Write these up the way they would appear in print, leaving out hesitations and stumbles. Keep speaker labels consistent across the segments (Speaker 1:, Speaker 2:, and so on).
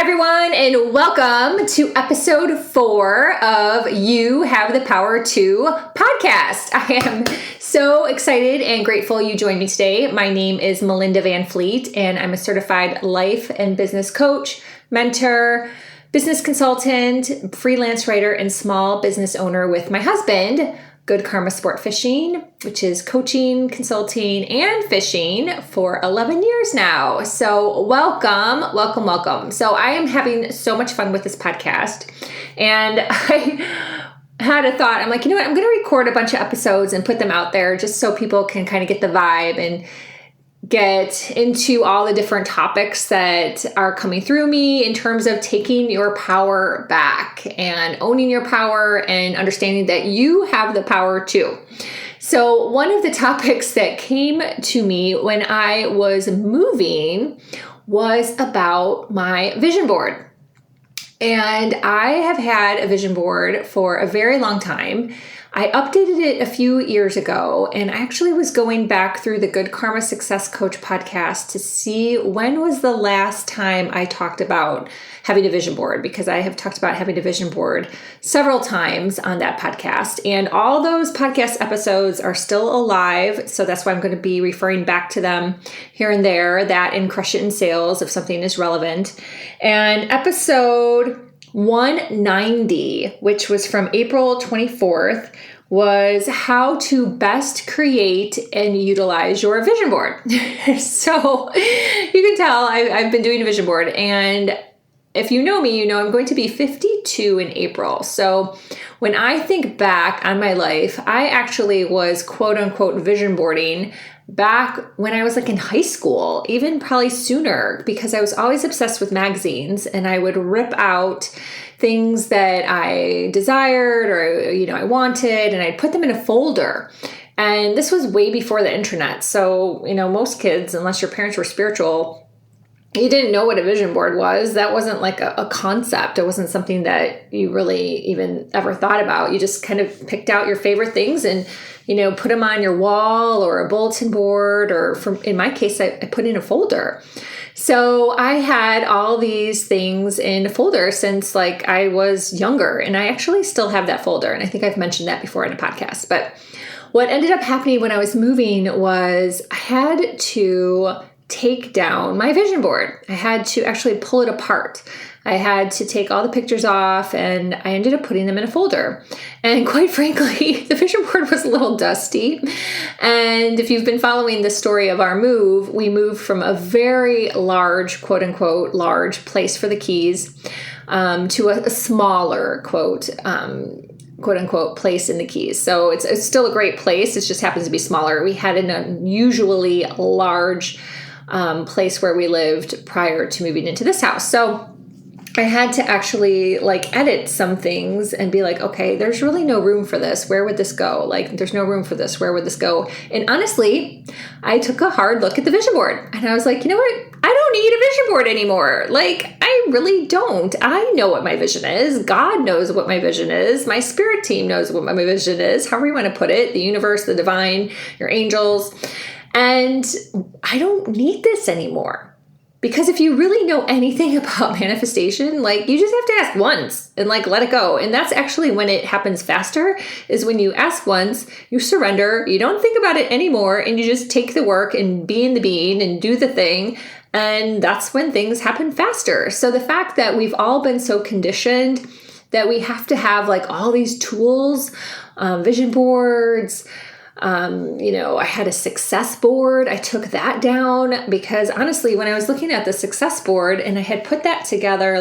Speaker 1: everyone, and welcome to episode 4 of You Have the Power To podcast. I am so excited and grateful you joined me today. My name is Melinda Van Fleet, and I'm a certified life and business coach, mentor, business consultant, freelance writer, and small business owner with my husband, Good Karma Sport Fishing, which is coaching, consulting, and fishing for 11 years now. So welcome. So I am having so much fun with this podcast. And I had a thought. I'm like, you know what? I'm going to record a bunch of episodes and put them out there just so people can kind of get the vibe and get into all the different topics that are coming through me in terms of taking your power back and owning your power and understanding that you have the power too. So one of the topics that came to me when I was moving was about my vision board. And I have had a vision board for a very long time. I updated it a few years ago, and I actually was going back through the Good Karma Success Coach podcast to see when was the last time I talked about having a vision board, because I have talked about having a vision board several times on that podcast, and all those podcast episodes are still alive, so that's why I'm going to be referring back to them here and there, that and Crush It in Sales if something is relevant. And episode 190, which was from April 24th, was how to best create and utilize your vision board. So you can tell I've been doing a vision board, and if you know me, you know I'm going to be 52 in April. So when I think back on my life, I actually was quote unquote vision boarding back when I was like in high school, even probably sooner, because I was always obsessed with magazines, and I would rip out things that I desired or, I wanted, and I'd put them in a folder. And this was way before the internet. So, most kids, unless your parents were spiritual, you didn't know what a vision board was. That wasn't like a concept. It wasn't something that you really even ever thought about. You just kind of picked out your favorite things and, put them on your wall or a bulletin board, or in my case, I put in a folder. So I had all these things in a folder since like I was younger, and I actually still have that folder. And I think I've mentioned that before in a podcast, but what ended up happening when I was moving was I had to take down my vision board. I had to actually pull it apart. I had to take all the pictures off, and I ended up putting them in a folder. And quite frankly, the vision board was a little dusty. And if you've been following the story of our move, we moved from a very large, quote unquote, large place for the keys to a smaller, quote unquote, place in the keys. So it's still a great place. It just happens to be smaller. We had an unusually large place where we lived prior to moving into this house. So I had to actually edit some things and be like, okay, there's really no room for this. Where would this go? There's no room for this. Where would this go? And honestly, I took a hard look at the vision board, and I was like, you know what? I don't need a vision board anymore. I really don't. I know what my vision is. God knows what my vision is. My spirit team knows what my vision is, however you want to put it, the universe, the divine, your angels. And I don't need this anymore. Because if you really know anything about manifestation, you just have to ask once and let it go. And that's actually when it happens faster, is when you ask once, you surrender, you don't think about it anymore, and you just take the work and be in the being and do the thing. And that's when things happen faster. So the fact that we've all been so conditioned that we have to have all these tools, vision boards, I had a success board. I took that down because honestly, when I was looking at the success board, and I had put that together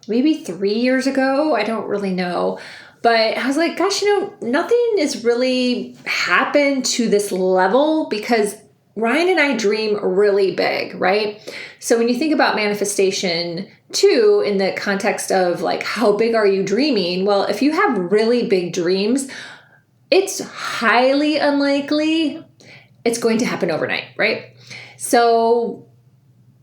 Speaker 1: maybe 3 years ago, I don't really know, but I was like, gosh, nothing has really happened to this level, because Ryan and I dream really big, right? So when you think about manifestation too, in the context of how big are you dreaming? Well, if you have really big dreams, it's highly unlikely it's going to happen overnight, right? So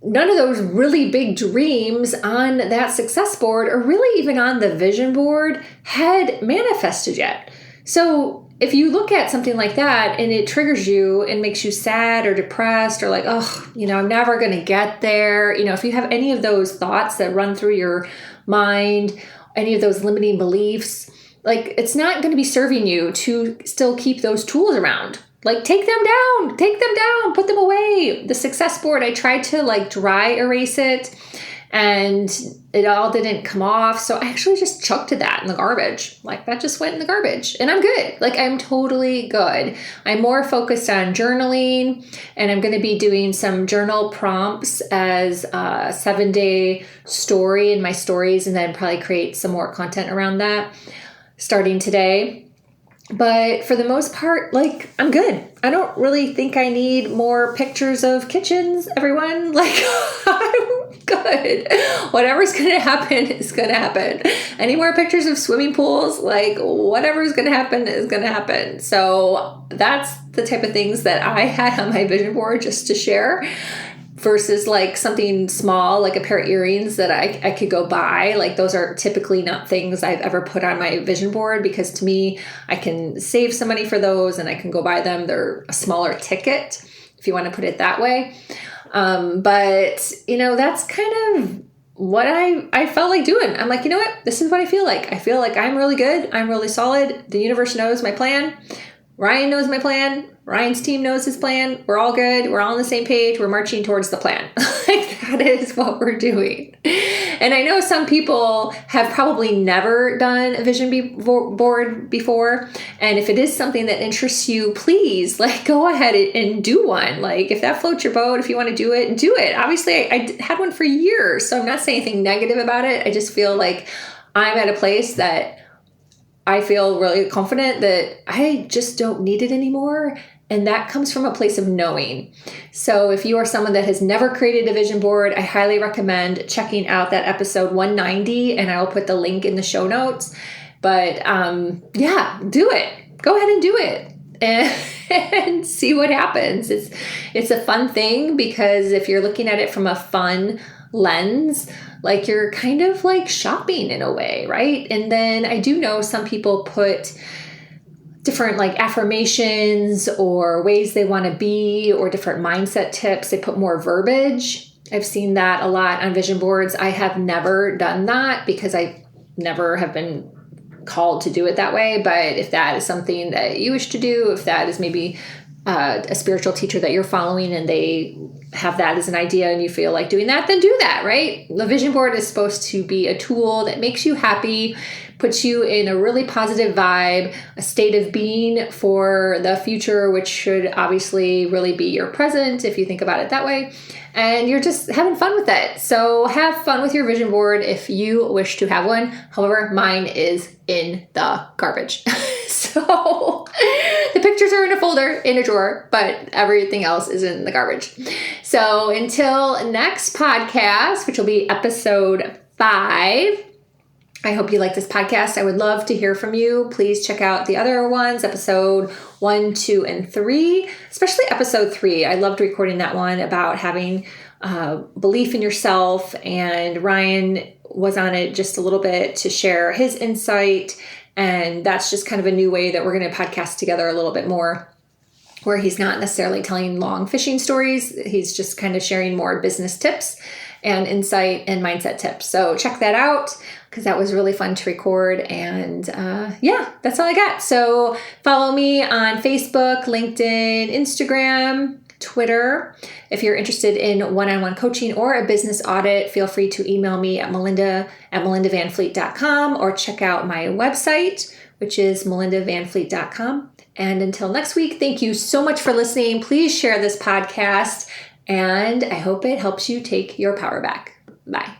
Speaker 1: none of those really big dreams on that success board, or really even on the vision board, had manifested yet. So if you look at something like that and it triggers you and makes you sad or depressed or like, oh, I'm never going to get there. If you have any of those thoughts that run through your mind, any of those limiting beliefs, like it's not going to be serving you to still keep those tools around. Like take them down, put them away. The success board, I tried to like dry erase it and it all didn't come off. So I actually just chucked that in the garbage. Like that just went in the garbage and I'm good. Like I'm totally good. I'm more focused on journaling and I'm going to be doing some journal prompts as a 7-day story in my stories and then probably create some more content around that starting today. But for the most part, like, I'm good. I don't really think I need more pictures of kitchens, everyone. Like, I'm good. Whatever's going to happen is going to happen. Any more pictures of swimming pools, like, whatever's going to happen is going to happen. So that's the type of things that I had on my vision board just to share. Versus like something small, like a pair of earrings that I could go buy. Like those are typically not things I've ever put on my vision board because to me, I can save some money for those and I can go buy them. They're a smaller ticket if you want to put it that way. But that's kind of what I felt like doing. I'm like, you know what? This is what I feel like. I feel like I'm really good. I'm really solid. The universe knows my plan. Ryan knows my plan. Ryan's team knows his plan. We're all good. We're all on the same page. We're marching towards the plan. Like that is what we're doing. And I know some people have probably never done a vision board before. And if it is something that interests you, please like go ahead and do one. Like if that floats your boat, if you want to do it, do it. Obviously I had one for years, so I'm not saying anything negative about it. I just feel like I'm at a place that I feel really confident that I just don't need it anymore. And that comes from a place of knowing. So if you are someone that has never created a vision board, I highly recommend checking out that episode 190, and I will put the link in the show notes. But do it. Go ahead and do it and see what happens. It's a fun thing because if you're looking at it from a fun lens, like you're kind of like shopping in a way, right? And then I do know some people put different like affirmations or ways they want to be or different mindset tips. They put more verbiage. I've seen that a lot on vision boards. I have never done that because I never have been called to do it that way. But if that is something that you wish to do, if that is maybe a spiritual teacher that you're following and they have that as an idea and you feel like doing that, then do that, right? The vision board is supposed to be a tool that makes you happy, puts you in a really positive vibe, a state of being for the future, which should obviously really be your present if you think about it that way. And you're just having fun with it. So have fun with your vision board if you wish to have one. However, mine is in the garbage. So the pictures are in a folder in a drawer, but everything else is in the garbage. So until next podcast, which will be episode 5, I hope you like this podcast. I would love to hear from you. Please check out the other ones, episode 1, 2, and 3, especially episode 3. I loved recording that one about having belief in yourself. And Ryan was on it just a little bit to share his insight. And that's just kind of a new way that we're going to podcast together a little bit more, where he's not necessarily telling long fishing stories. He's just kind of sharing more business tips and insight and mindset tips. So check that out because that was really fun to record. And that's all I got. So follow me on Facebook, LinkedIn, Instagram, Twitter. If you're interested in one-on-one coaching or a business audit, feel free to email me at melinda@melindavanfleet.com or check out my website, which is melindavanfleet.com. And until next week, thank you so much for listening. Please share this podcast, and I hope it helps you take your power back. Bye.